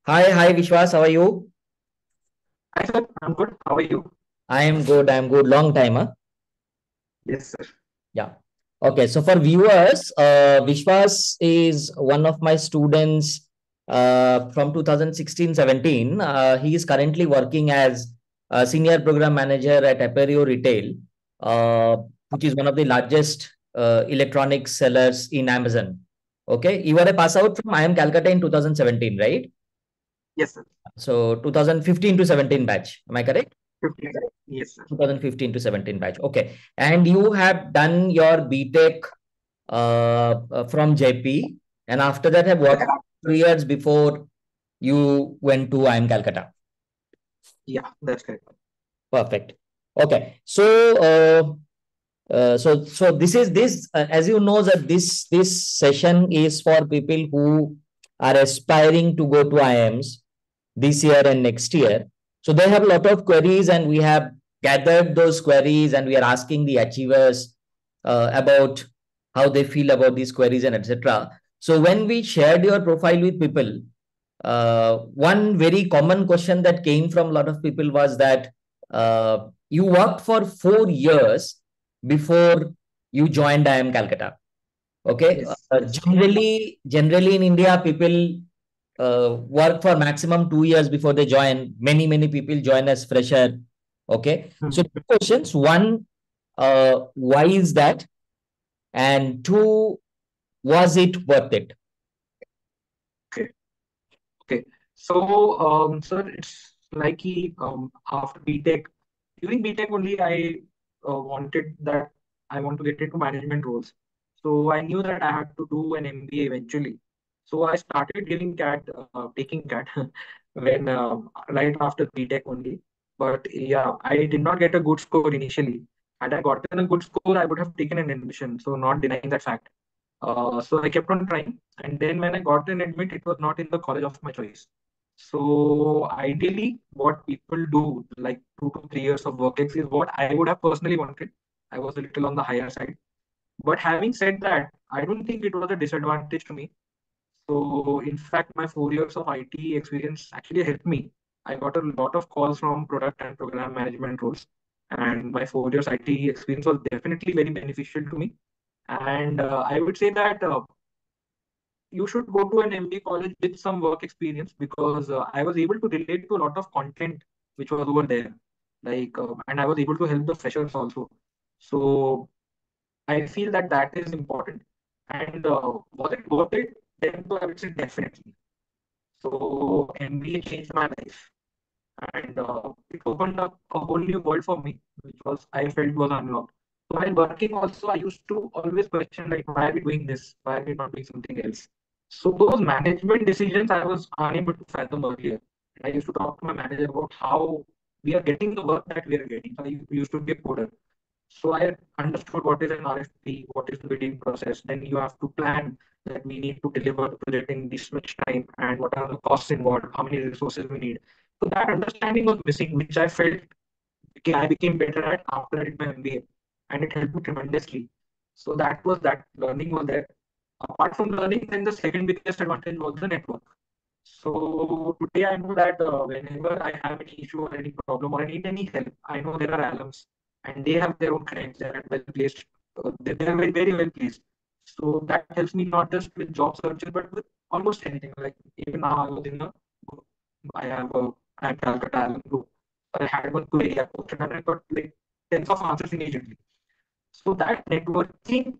Hi, Vishwas. How are you? Hi, sir. I'm good. How are you? I am good. I'm good. Long time, huh? Yes, sir. Yeah. Okay. So for viewers, Vishwas is one of my students from 2016-17. He is currently working as a senior program manager at Aperio Retail, uh, which is one of the largest electronics sellers in Amazon. Okay. You were a pass out from IIM Calcutta in 2017, right? Yes, sir. So 2015 to 17 batch. Am I correct? 15. Yes, sir. 2015 to 17 batch. Okay. And you have done your BTech from JP, and after that have Yeah, worked 3 years before you went to IIM Calcutta. yeah, that's correct. Perfect. Okay. So this is this as you know that this session is for people who are aspiring to go to IIMs this year and next year. So they have a lot of queries, and we have gathered those queries, and we are asking the achievers about how they feel about these queries and etc. So when we shared your profile with people, one very common question that came from a lot of people was that you worked for 4 years before you joined IIM Calcutta. Okay. Yes, yes. Generally in India, people work for maximum 2 years before they join. Many people join as fresher. Okay. Hmm. So two questions. One, why is that? And two, was it worth it? Okay, okay. So, sir, it's like after BTech, during BTech only, I wanted that I want to get into management roles. So I knew that I had to do an MBA eventually. So I started giving CAT, taking CAT when right after BTech only. But yeah, I did not get a good score initially. Had I gotten a good score, I would have taken an admission. So not denying that fact. So I kept on trying, and then when I got an admit, it was not in the college of my choice. So ideally, what people do, like 2 to 3 years of work ex, is what I would have personally wanted. I was a little on the higher side. But having said that, I don't think it was a disadvantage to me. So in fact, my 4 years of IT experience actually helped me. I got a lot of calls from product and program management roles, and my 4 years IT experience was definitely very beneficial to me. And I would say that you should go to an MBA college with some work experience because I was able to relate to a lot of content which was over there. And I was able to help the freshers also. So I feel that that is important. And was it worth it? Then I would say definitely. So MBA changed my life, and it opened up a whole new world for me, which was I felt was unlocked. So while working, also I used to always question like, why are we doing this? Why are we not doing something else? So those management decisions I was unable to fathom earlier. I used to talk to my manager about how we are getting the work that we are getting. I used to be a coder. So I understood what is an RFP, what is the bidding process. Then you have to plan that we need to deliver the project in this much time and what are the costs involved, how many resources we need. So that understanding was missing, which I felt I became better at after I did my MBA, and it helped me tremendously. So that was that learning was there. Apart from learning, then the second biggest advantage was the network. So today I know that whenever I have any issue or any problem or I need any help, I know there are alums and they have their own connects. They are well placed. They are very well placed. So that helps me not just with job searches, but with almost anything. Like even now, I was in a group. I have a I'm Calcutta alum group. I had one query I posted and I got like tens of answers immediately. So that networking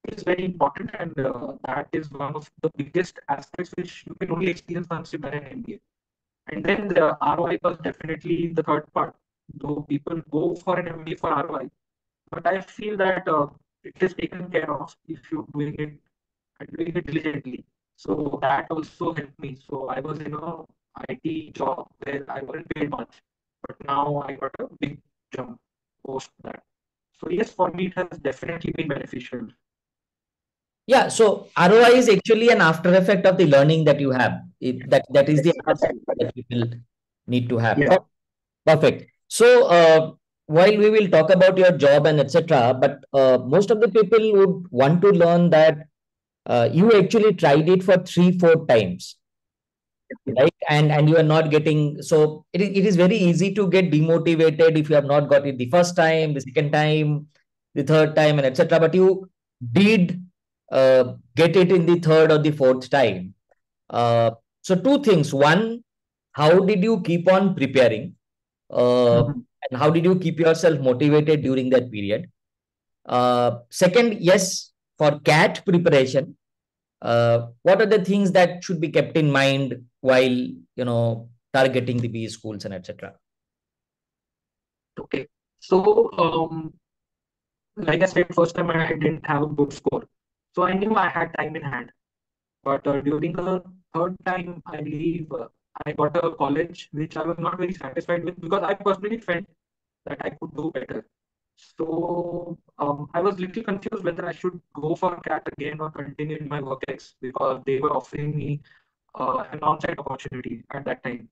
is very important, and that is one of the biggest aspects which you can only experience once you've done an MBA. And then the ROI was definitely the third part. Though people go for an MBA for ROI, but I feel that it is taken care of if you're doing it and doing it diligently. So that also helped me. So I was in a IT job where I wasn't paid much, but now I got a big jump post that. So yes, for me it has definitely been beneficial. Yeah. So ROI is actually an after effect of the learning that you have. That is the Yes, other side absolutely. that people need to have. Yeah. Perfect. So, while we will talk about your job and etc., but most of the people would want to learn that you actually tried it for 3, 4 times. right? And you are not getting, so it is very easy to get demotivated if you have not got it the first time, the second time, the third time, and etc. But you did get it in the third or the fourth time. So two things. One, how did you keep on preparing? And how did you keep yourself motivated during that period? Second, yes, for CAT preparation, what are the things that should be kept in mind while targeting the B schools and etc.? Okay. So, like I said, first time I didn't have a good score. So I knew I had time in hand. But during the third time, I believe I got a college which I was not very satisfied with because I personally felt that I could do better. So I was little confused whether I should go for CAT again or continue in my work ex because they were offering me an on-site opportunity at that time.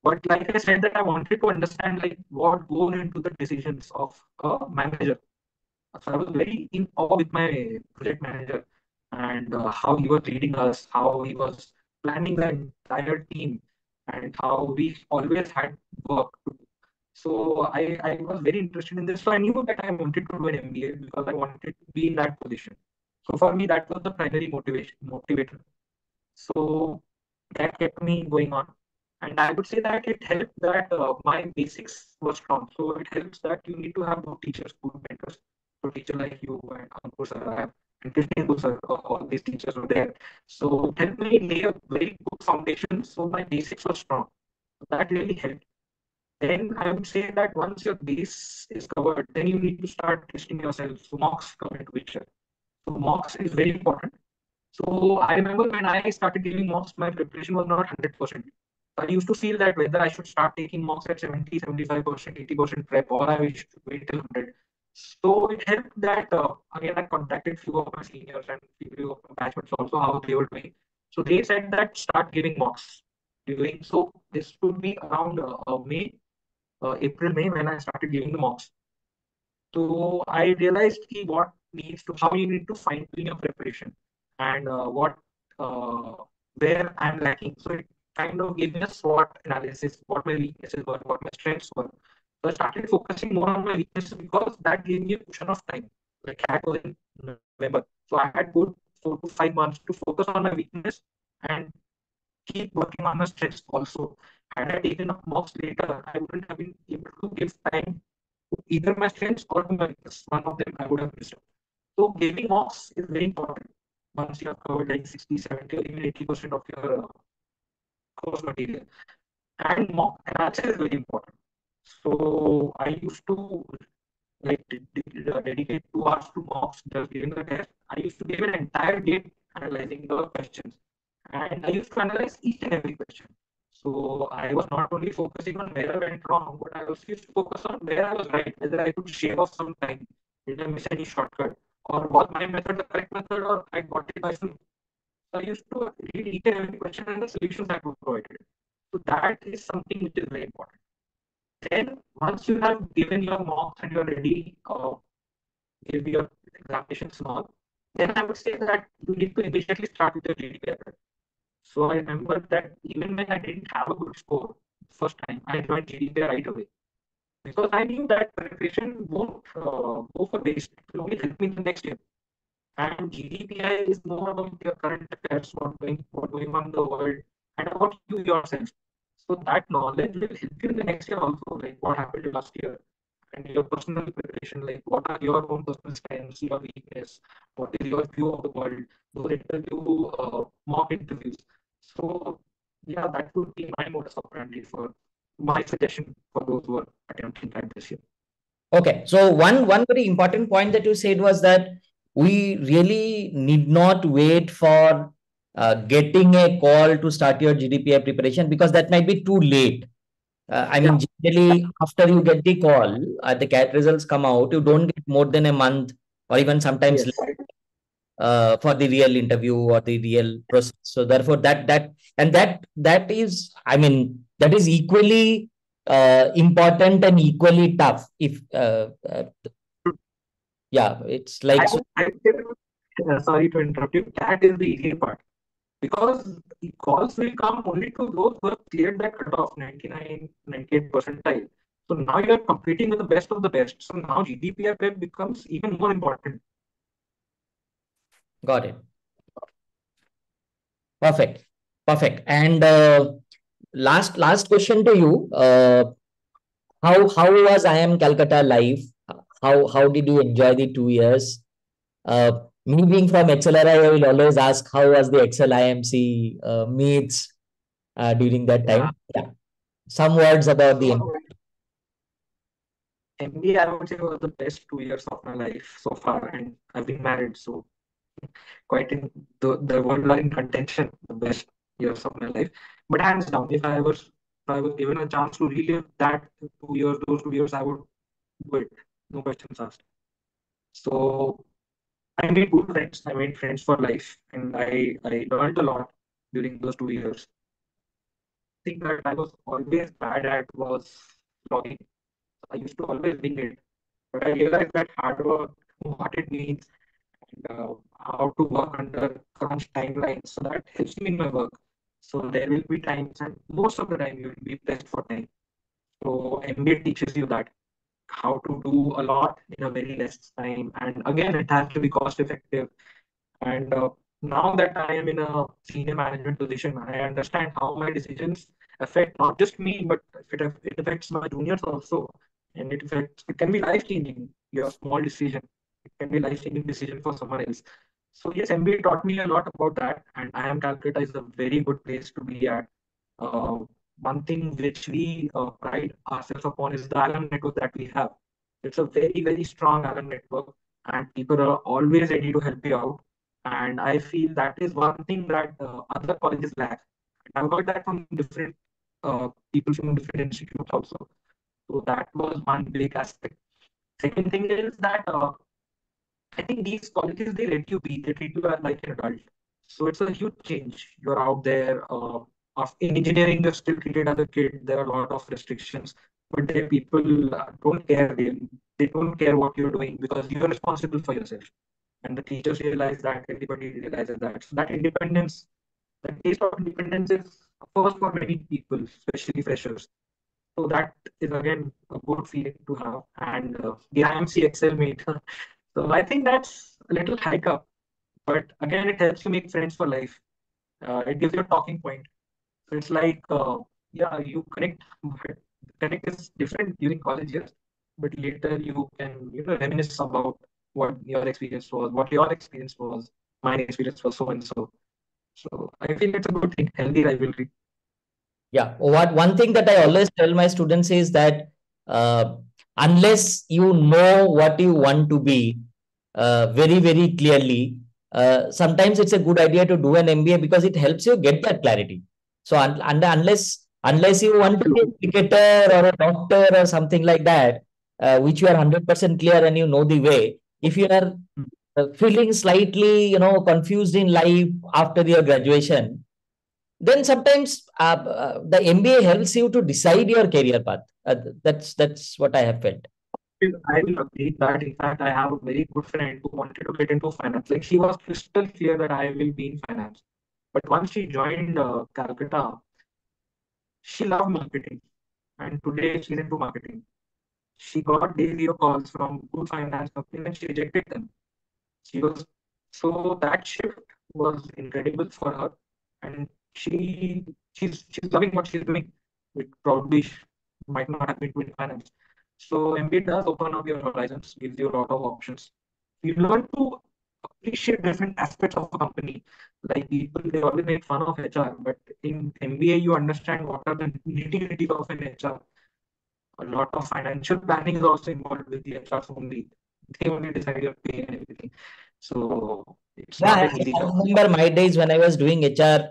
But like I said, that I wanted to understand like what goes into the decisions of a manager. So I was very in awe with my project manager and how he was leading us, how he was planning the entire team, and how we always had work to do. So I was very interested in this. So I knew that I wanted to do an MBA because I wanted to be in that position. So for me, that was the primary motivator. So that kept me going on. And I would say that it helped that my basics were strong. So it helps that you need to have good teachers, good mentors. So teacher like you and Ankur sir, and Krishna sir, all these teachers were there. So it helped me lay a very good foundation. So my basics were strong. So that really helped. Then I would say that once your base is covered, then you need to start testing yourself. So mocks come into picture. So mocks is very important. So I remember when I started giving mocks, my preparation was not 100%. I used to feel that whether I should start taking mocks at 70, 75%, 80% prep, or I should wait till 100. So it helped that, again, I contacted few of my seniors and few of my batchmates also, how they were doing. So they said that start giving mocks during, so this would be around May, April, May when I started giving the mocks. So I realized what needs to, how you need to fine tune your preparation and what uh, where I'm lacking. So it kind of gave me a SWOT analysis, what my weaknesses were, what my strengths were. So I started focusing more on my weaknesses because that gave me a cushion of time. Like I was in November, so I had good 4 to 5 months to focus on my weakness and keep working on my strengths also. Had I taken up mocks later, I wouldn't have been able to give time either my strengths or to my weakness. One of them I would have missed out. So giving mocks is very important once you have covered like 60, 70, or even 80% of your course material. And mock analysis is very important. So I used to like dedicate 2 hours to mocks just giving the test. I used to give an entire day analyzing the questions. And I used to analyze each and every question. So I was not only focusing on where I went wrong, but I also used to focus on where I was right, whether I could shave off some time, did I miss any shortcut, or was my method the correct method, or I got it by fluke. So I used to read each and every question and the solutions that were provided. So that is something which is very important. Then once you have given your mocks and you're ready, give your examinations and all, then I would say that you need to immediately start with your GDP. So I remember that even when I didn't have a good score first time, I joined GDP right away because I knew that preparation won't go for waste. It will only help me in the next year. And GDPI is more about your current affairs, what going on in the world, and about you yourself. So that knowledge will help you in the next year also, like what happened last year, and your personal preparation, like what are your own personal strengths, your weakness, what is your view of the world, those mock interviews. So yeah, that would be my modus operandi for my suggestion for those who are attempting that this year. Okay, so one very important point that you said was that we really need not wait for getting a call to start your GDPI preparation because that might be too late. I Yeah. mean, generally, after you get the call, the CAT results come out, you don't get more than a month or even sometimes Yes. for the real interview or the real process. So therefore, that is, I mean, that is equally important and equally tough. If yeah, it's like so. I would say, sorry to interrupt you. That is the easy part. because the calls will come only to those who have cleared that cutoff, 99, 98 percentile. So now you are competing with the best of the best. So now GDPR prep becomes even more important. Got it. Perfect. Perfect. And last question to you. How was IIM Calcutta life? How did you enjoy the 2 years? Me being from XLRI, I will always ask how was the XL IMC meets during that Yeah. time. Yeah. Some words about the So MBA, I would say, was the best 2 years of my life so far, and I've been married, so quite in the world are in contention, the best years of my life. But hands down, if I was given a chance to relive that 2 years, those 2 years, I would do it. No questions asked. So I made good friends. I made friends for life, and I learned a lot during those 2 years. Thing that I was always bad at was vlogging. I used to always wing it, but I realized that hard work, what it means, and how to work under crunch timelines. So that helps me in my work. So there will be times, and most of the time you will be pressed for time. So MBA teaches you that how to do a lot in a very less time, and again, it has to be cost effective. And now that I am in a senior management position, I understand how my decisions affect not just me, but it affects my juniors also. And it can be life changing. Your small decision, it can be life changing decision for someone else. So yes, MBA taught me a lot about that, and IIM Calcutta is a very good place to be at. Uh, One thing which we pride ourselves upon is the alum network that we have. It's a very strong alum network, and people are always ready to help you out. And I feel that is one thing that other colleges lack. I've heard that from different people from different institutes also. So that was one big aspect. Second thing is that I think these colleges, they let you be, they treat you like an adult. So it's a huge change. You're out there. In engineering, you're still treated as a kid. There are a lot of restrictions, but there people don't care. They don't care what you're doing because you're responsible for yourself. And the teachers realize that, everybody realizes that. So that independence, that taste of independence is first for many people, especially freshers. So that is again a good feeling to have. And the IMC Excel mate. So I think that's a little hike up, but again, it helps you make friends for life. It gives you a talking point. So it's like, yeah, you connect, but connect is different during college years, but later you can, reminisce about what your experience was, what your experience was, my experience was so and so. So I feel it's a good thing, healthy rivalry. Yeah. One thing that I always tell my students is that uh, unless you know what you want to be very clearly, sometimes it's a good idea to do an MBA because it helps you get that clarity. So unless you want to be Absolutely. a cricketer or a doctor or something like that, which you are 100% clear and you know the way, if you are feeling slightly, confused in life after your graduation, then sometimes the MBA helps you to decide your career path. That's what I have felt. I will agree that. In fact, I have a very good friend who wanted to get into finance. Like she was crystal clear that I will be in finance. But once she joined Calcutta, she loved marketing, and today she's into marketing. She got day zero calls from good finance companies, and she rejected them. She was so that shift was incredible for her, and she's loving what she's doing. It probably might not have been doing finance. So MBA does open up your horizons, gives you a lot of options. You learn to appreciate different aspects of a company. Like people, they always make fun of HR, but in MBA, you understand what are the nitty-gritty of an HR. A lot of financial planning is also involved with the HRs only. They only decide your pay and everything. So it's not Yeah, an easy I job. remember my days when I was doing HR.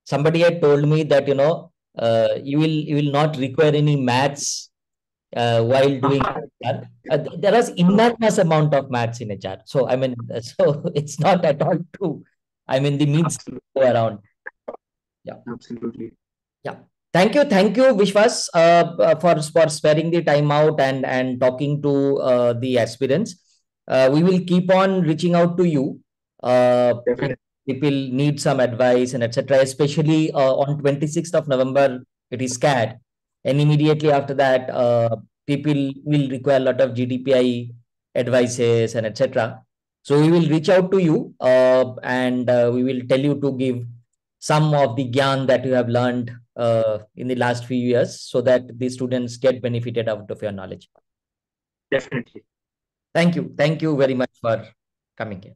Somebody had told me that you will not require any maths while doing HR. There was enormous amount of maths in HR. So I mean, so it's not at all true. I mean, the myths Absolutely. go around. Yeah. Absolutely. Yeah. Thank you, Vishwas, for sparing the time out and talking to the aspirants. We will keep on reaching out to you. Uh, Definitely. people need some advice and etc. Especially on 26th of November, it is CAT, and immediately after that, people will require a lot of GDPI advices and etc. So we will reach out to you and we will tell you to give some of the gyan that you have learned in the last few years, so that the students get benefited out of your knowledge. Definitely. Thank you. Thank you very much for coming here.